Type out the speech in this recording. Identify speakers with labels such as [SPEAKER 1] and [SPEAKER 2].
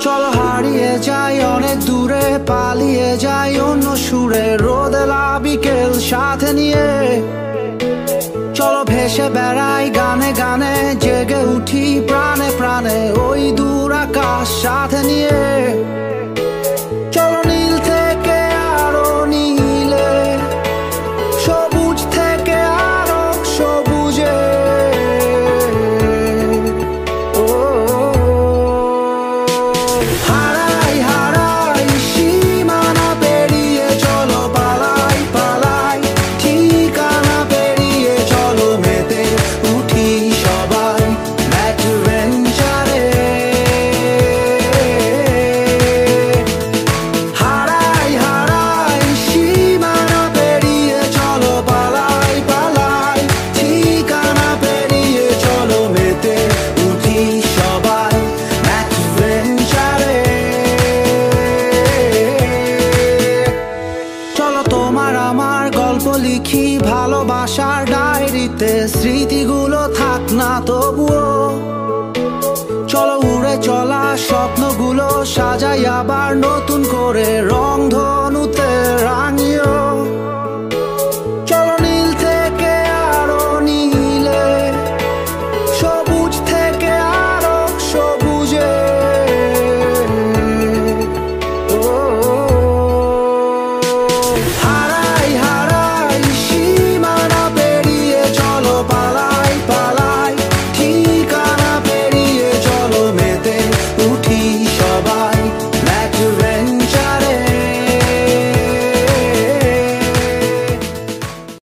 [SPEAKER 1] চলো হারিয়ে যাই অনেক দূরে, পালিয়ে যাই অন্য সুরে, রোদেলা বিকেল সাথে নিয়ে। চলো ভেসে বেড়াই গানে গানে, জেগে উঠি প্রাণে প্রাণে ওই দূর আকাশ সাথে নিয়ে। চলো নীল থেকে আরো নীলে, সবুজ থেকে আরো সবুজে। হারাই হারাই সীমানা পেরিয়ে, চলো পালাই পালাই ঠিকানা পেরিয়ে। চলো মেতে উঠি সবাই অ্যাডভেঞ্চারে। হারাই হারাই সীমানা পেরিয়ে, চলো পালাই পালাই ঠিকানা পেরিয়ে। চলো মেতে উঠি সবাই অ্যাডভেঞ্চারে। চলো তোমার আমার গল্প লিখি ভালোবাসার ডায়েরিতে, স্মৃতিগুলো থাক না তবুও। চলো উড়ে চলা স্বপ্নগুলো সাজাই আবার নতুন করে, রং ধরে